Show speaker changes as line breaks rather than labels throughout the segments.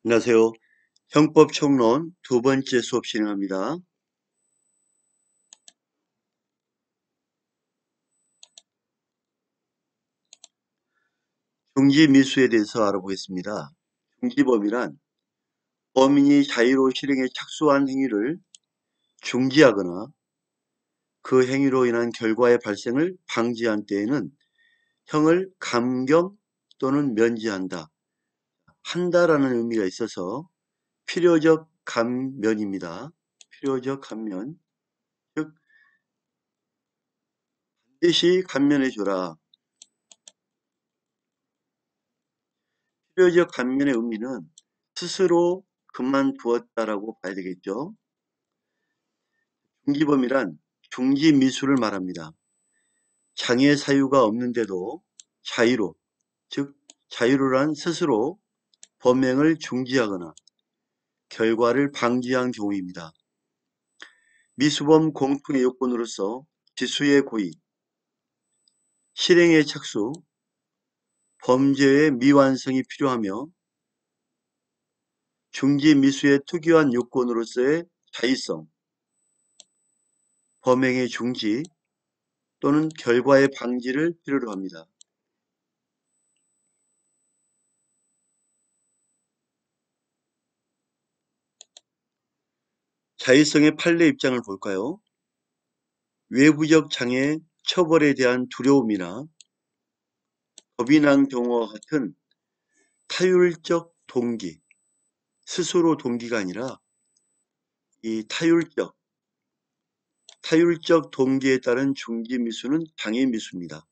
안녕하세요. 형법총론 두 번째 수업 진행합니다. 중지미수에 대해서 알아보겠습니다. 중지범이란 범인이 자의로 실행에 착수한 행위를 중지하거나 그 행위로 인한 결과의 발생을 방지한 때에는 형을 감경 또는 면제한다. 한다라는 의미가 있어서 필요적 감면입니다. 필요적 감면, 즉 반드시 감면해줘라. 필요적 감면의 의미는 스스로 그만두었다라고 봐야 되겠죠. 중지범이란 중지미수를 말합니다. 장애 사유가 없는데도 자의로, 즉 자의로란 스스로 범행을 중지하거나 결과를 방지한 경우입니다. 미수범 공통의 요건으로서 지수의 고의, 실행의 착수, 범죄의 미완성이 필요하며 중지미수의 특유한 요건으로서의 자의성, 범행의 중지 또는 결과의 방지를 필요로 합니다. 자의성의 판례 입장을 볼까요? 외부적 장애 처벌에 대한 두려움이나 겁이 난 경우와 같은 타율적 동기, 스스로 동기가 아니라 이 타율적 동기에 따른 중지미수는 장애미수입니다.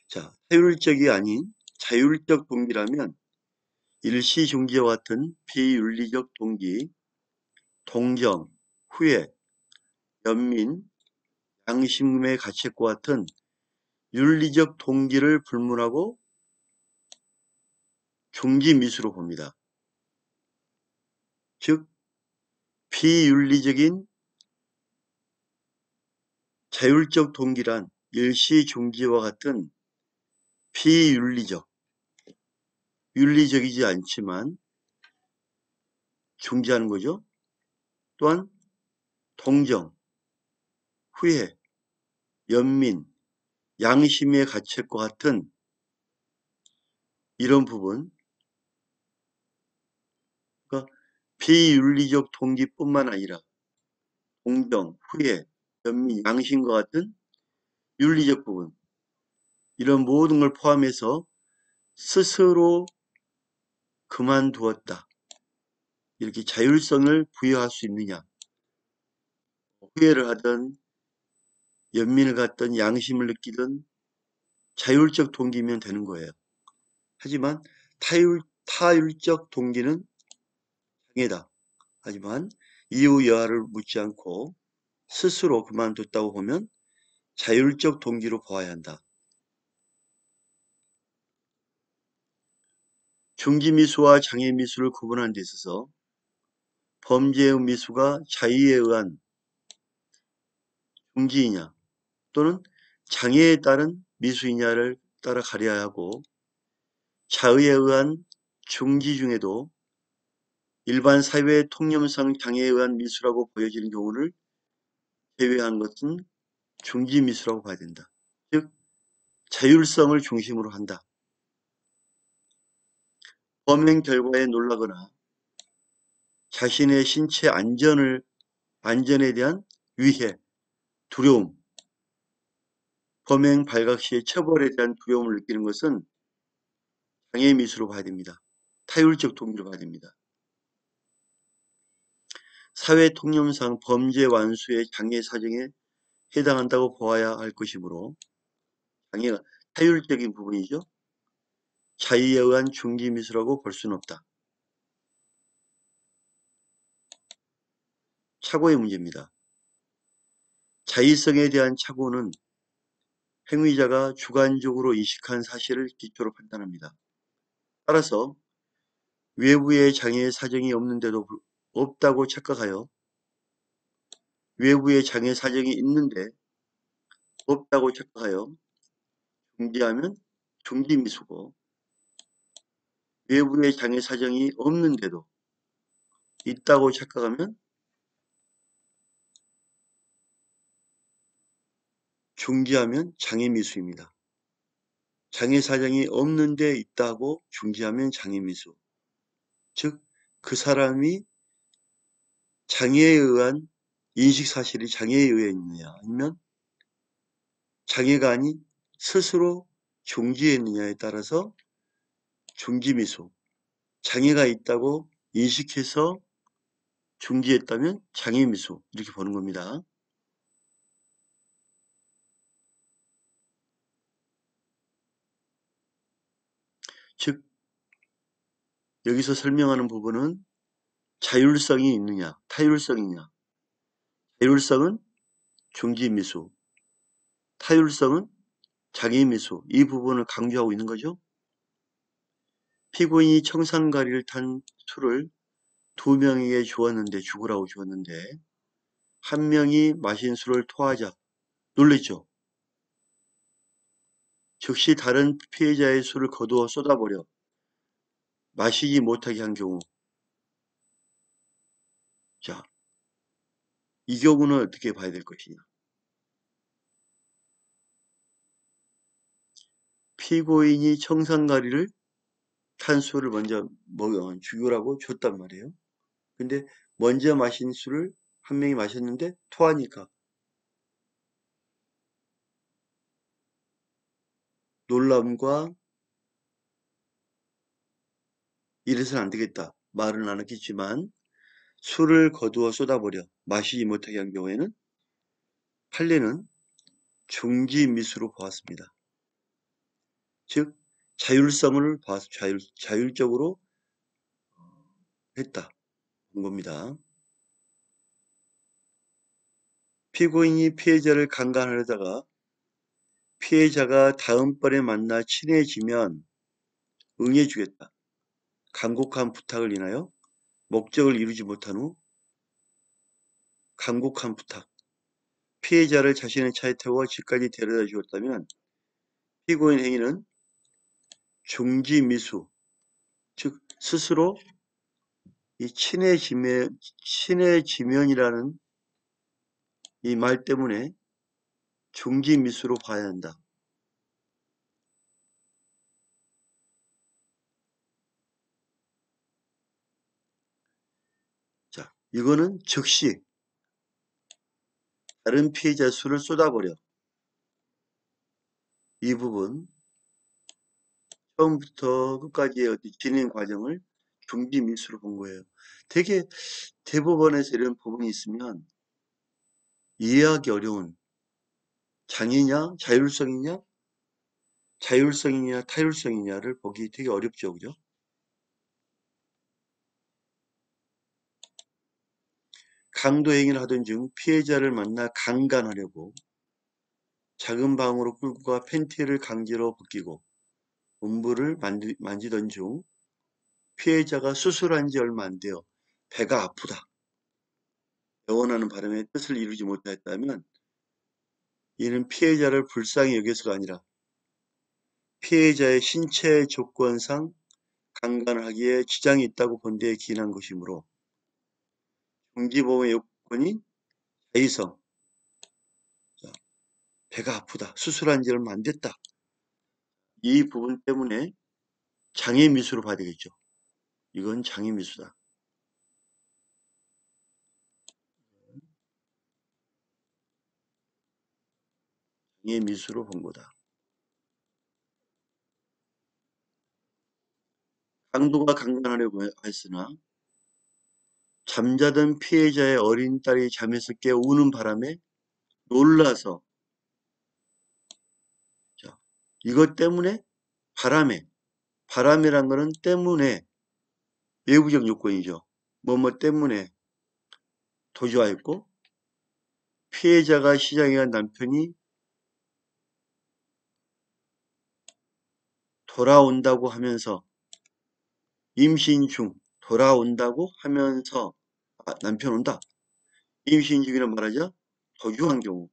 자, 타율적이 아닌 자율적 동기라면 일시중지와 같은 비윤리적 동기, 동정, 후회, 연민, 양심의 가책과 같은 윤리적 동기를 불문하고 중지미수로 봅니다. 즉 비윤리적인 자율적 동기란 일시중지와 같은 비윤리적, 윤리적이지 않지만 중지하는 거죠. 또한 동정, 후회, 연민, 양심의 가책과 같은 이런 부분, 그러니까 비윤리적 동기뿐만 아니라 동정, 후회, 연민, 양심과 같은 윤리적 부분, 이런 모든 걸 포함해서 스스로 그만두었다. 이렇게 자율성을 부여할 수 있느냐. 후회를 하든 연민을 갖든 양심을 느끼든 자율적 동기면 되는 거예요. 하지만 타율적 동기는 장애다. 하지만 이유 여하를 묻지 않고 스스로 그만뒀다고 보면 자율적 동기로 보아야 한다. 중지미수와 장애미수를 구분하는 데 있어서 범죄의 미수가 자의에 의한 중지이냐 또는 장애에 따른 미수이냐를 따라 가려야 하고, 자의에 의한 중지 중에도 일반 사회의 통념상 장애에 의한 미수라고 보여지는 경우를 제외한 것은 중지 미수라고 봐야 된다. 즉 자율성을 중심으로 한다. 범행 결과에 놀라거나 자신의 신체 안전에 대한 위해, 두려움, 범행 발각 시의 처벌에 대한 두려움을 느끼는 것은 장애 미수로 봐야 됩니다. 타율적 동기로 봐야 됩니다. 사회 통념상 범죄 완수의 장애 사정에 해당한다고 보아야 할 것이므로 장애가 타율적인 부분이죠. 자의에 의한 중지 미수라고 볼 수는 없다. 착오의 문제입니다. 자의성에 대한 착오는 행위자가 주관적으로 인식한 사실을 기초로 판단합니다. 따라서 외부의 장애 사정이 없다고 착각하여 외부의 장애 사정이 있는데 없다고 착각하여 중지하면 중지미수고, 외부의 장애 사정이 없는데도 있다고 착각하면 중지하면 장애미수입니다. 장애 사정이 없는데 있다고 중지하면 장애미수. 즉, 그 사람이 장애에 의한 인식사실이 장애에 의해 있느냐 아니면 장애가 아닌 스스로 중지했느냐에 따라서 중지미수, 장애가 있다고 인식해서 중지했다면 장애미수 이렇게 보는 겁니다. 즉 여기서 설명하는 부분은 자율성이 있느냐 타율성이냐. 자율성은 중지미수, 타율성은 장애미수 이 부분을 강조하고 있는 거죠. 피고인이 청산가리를 탄 술을 2명에게 주었는데 죽으라고 주었는데 한 명이 마신 술을 토하자 놀랬죠. 즉시 다른 피해자의 술을 거두어 쏟아버려 마시지 못하게 한 경우, 자, 이 경우는 어떻게 봐야 될 것이냐. 피고인이 청산가리를 탄 술을 먼저 죽으라고 줬단 말이에요. 근데 먼저 마신 술을 한 명이 마셨는데 토하니까 놀람과 이래서는 안 되겠다 말은 안 했겠지만 술을 거두어 쏟아버려 마시지 못하게 한 경우에는 판례는 중지미수로 보았습니다. 즉 자율성을 봐서 자율적으로 했다 본 겁니다. 피고인이 피해자를 강간하려다가 피해자가 다음번에 만나 친해지면 응해주겠다. 간곡한 부탁을 인하여 목적을 이루지 못한 후 간곡한 부탁, 피해자를 자신의 차에 태워 집까지 데려다 주었다면 피고인 행위는 중지미수, 즉 스스로 이 친해지면이라는 이 말 때문에 중지미수로 봐야 한다. 자, 이거는 즉시 다른 피해자 수를 쏟아버려. 이 부분 처음부터 끝까지의 어떤 진행 과정을 중지미수로 본 거예요. 되게 대법원에서 이런 부분이 있으면 이해하기 어려운 장애냐, 자율성이냐, 타율성이냐를 보기 되게 어렵죠, 그죠? 강도행위를 하던 중 피해자를 만나 강간하려고 작은 방으로 끌고 가 팬티를 강제로 벗기고 음부를 만지던 중 피해자가 수술한 지 얼마 안 되어 배가 아프다. 애원하는 바람에 뜻을 이루지 못했다면 이는 피해자를 불쌍히 여겨서가 아니라 피해자의 신체 조건상 강간을 하기에 지장이 있다고 본 데에 기인한 것이므로 중지보험의 요건인 자의성, 배가 아프다, 수술한 지 얼마 안 됐다. 이 부분 때문에 장애미수로 봐야 되겠죠. 이건 장애미수다. 장애미수로 본 거다. 강도가 강간하려고 했으나 잠자던 피해자의 어린 딸이 잠에서 깨어 우는 바람에 놀라서, 자, 이것 때문에 바람이란 거는 때문에 외부적 요건이죠. 뭐뭐 때문에 도주하였고 피해자가 시장에 간 남편이 돌아온다고 하면서 임신 중 돌아온다고 하면서 남편 온다. 임신 중이란 말하자 도주한 경우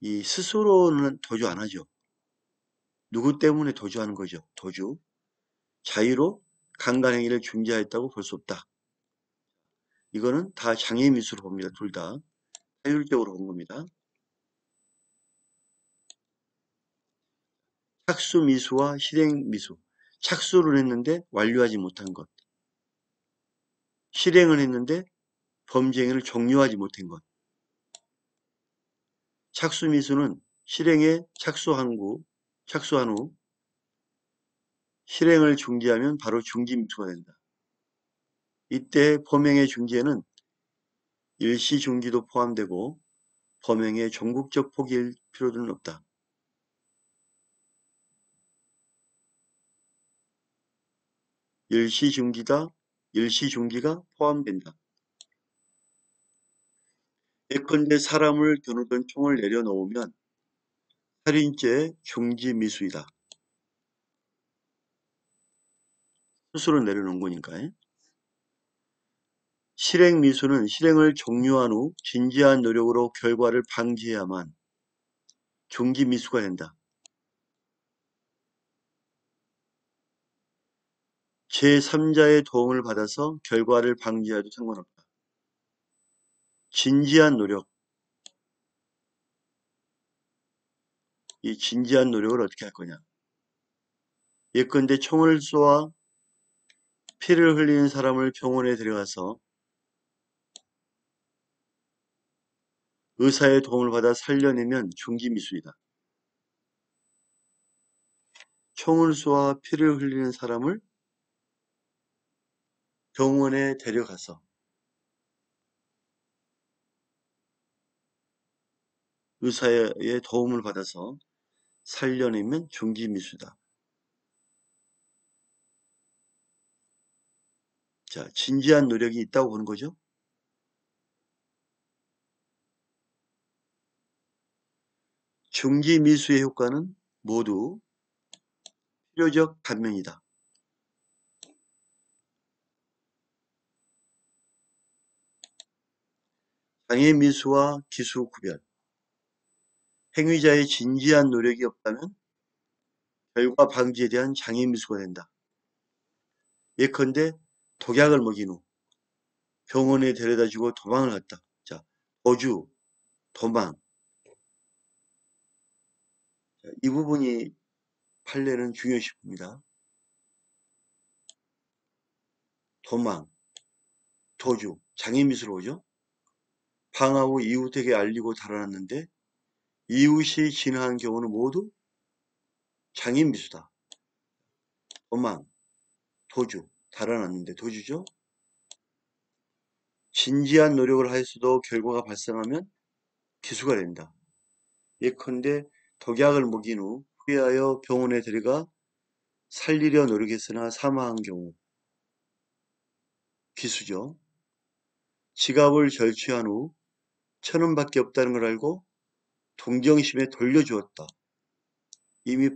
이 스스로는 도주 안 하죠. 누구 때문에 도주하는 거죠. 도주. 자의로 강간행위를 중지하였다고 볼 수 없다. 이거는 다 장애미수로 봅니다. 둘 다. 타율적으로 본 겁니다. 착수미수와 실행미수. 착수를 했는데 완료하지 못한 것. 실행을 했는데 범죄 행위를 종료하지 못한 것. 착수미수는 실행에 착수한 후 실행을 중지하면 바로 중지미수가 된다. 이때 범행의 중지에는 일시중지도 포함되고 범행의 전국적 포기일 필요는 없다. 일시중지가 포함된다. 예컨대 사람을 겨누던 총을 내려놓으면 살인죄 중지미수이다. 스스로 내려놓은 거니까요. 실행미수는 실행을 종료한 후 진지한 노력으로 결과를 방지해야만 중지미수가 된다. 제3자의 도움을 받아서 결과를 방지해도 상관없다. 진지한 노력. 이 진지한 노력을 어떻게 할 거냐. 예컨대 총을 쏘아 피를 흘리는 사람을 병원에 데려가서 의사의 도움을 받아 살려내면 중지미수이다. 총을 쏘아 피를 흘리는 사람을 병원에 데려가서 의사의 도움을 받아서 살려내면 중지미수다. 자, 진지한 노력이 있다고 보는 거죠. 중지미수의 효과는 모두 필요적 감면이다. 장애미수와 기수 구별. 행위자의 진지한 노력이 없다면 결과 방지에 대한 장애미수가 된다. 예컨대 독약을 먹인 후 병원에 데려다주고 도망을 갔다. 자, 도주, 도망. 자, 이 부분이 판례는 중요시 봅니다. 도망, 도주, 장애미수로 오죠. 방화 후 이웃에게 알리고 달아났는데 이웃이 진화한 경우는 모두 장애미수다. 도망, 도주, 달아났는데 도주죠. 진지한 노력을 하였어도 결과가 발생하면 기수가 된다. 예컨대 독약을 먹인 후 후회하여 병원에 데려가 살리려 노력했으나 사망한 경우 기수죠. 지갑을 절취한 후 1,000원밖에 없다는 걸 알고 동정심에 돌려주었다. 이미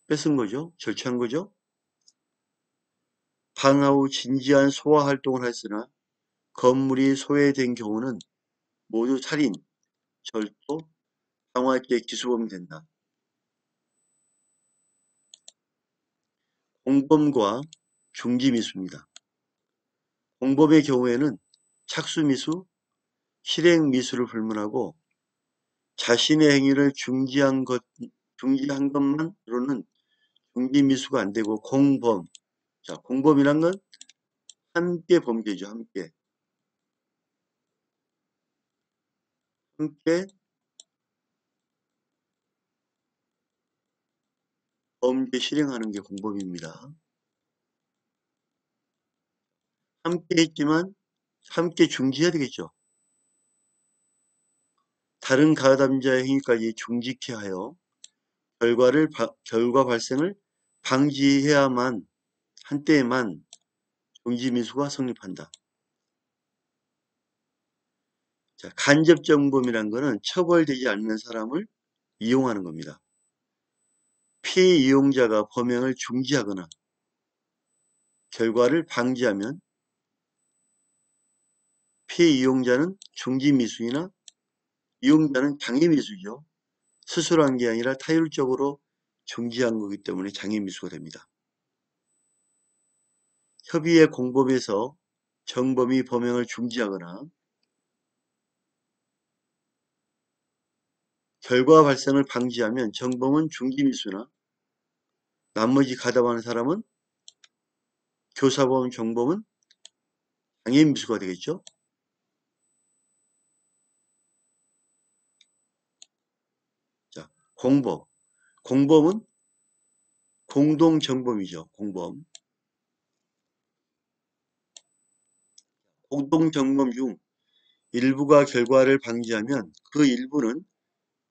뺏은 거죠. 절취한 거죠. 방화 후 진지한 소화 활동을 했으나 건물이 소외된 경우는 모두 살인, 절도, 방화죄 기수범이 된다. 공범과 중지미수입니다. 공범의 경우에는 착수미수, 실행미수를 불문하고 자신의 행위를 중지한 것만으로는 중지미수가 안 되고 공범. 자, 공범이란 건 함께 범죄죠. 함께 범죄 실행하는 게 공범입니다. 함께 했지만 함께 중지해야 되겠죠. 다른 가담자의 행위까지 중지케 하여 결과 발생을 방지해야만 한때에만 중지미수가 성립한다. 자, 간접정범이란 거는 처벌되지 않는 사람을 이용하는 겁니다. 피이용자가 범행을 중지하거나 결과를 방지하면 피이용자는 중지미수이나 이용자는 장애미수죠. 스스로 한 게 아니라 타율적으로 중지한 거기 때문에 장애미수가 됩니다. 협의의 공범에서 정범이 범행을 중지하거나 결과 발생을 방지하면 정범은 중지미수나 나머지 가담하는 사람은 교사범, 정범은 장애미수가 되겠죠. 자, 공범. 공범은 공동정범이죠. 공범. 공동정범 중 일부가 결과를 방지하면 그 일부는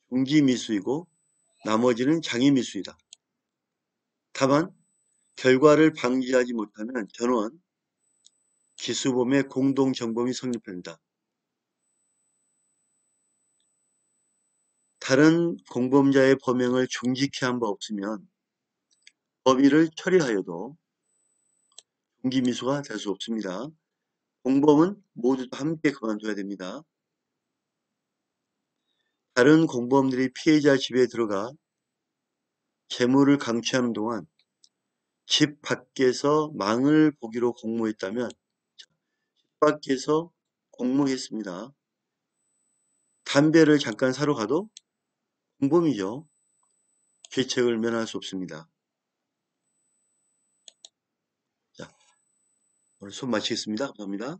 중지미수이고 나머지는 장애미수이다. 다만 결과를 방지하지 못하면 전원 기수범의 공동정범이 성립된다. 다른 공범자의 범행을 중지케 한 바 없으면 범위를 처리하여도 중지미수가 될 수 없습니다. 공범은 모두 함께 그만둬야 됩니다. 다른 공범들이 피해자 집에 들어가 재물을 강취하는 동안 집 밖에서 망을 보기로 공모했다면 집 밖에서 공모했습니다. 담배를 잠깐 사러 가도 공범이죠. 죄책을 면할 수 없습니다. 자, 오늘 수업 마치겠습니다. 감사합니다.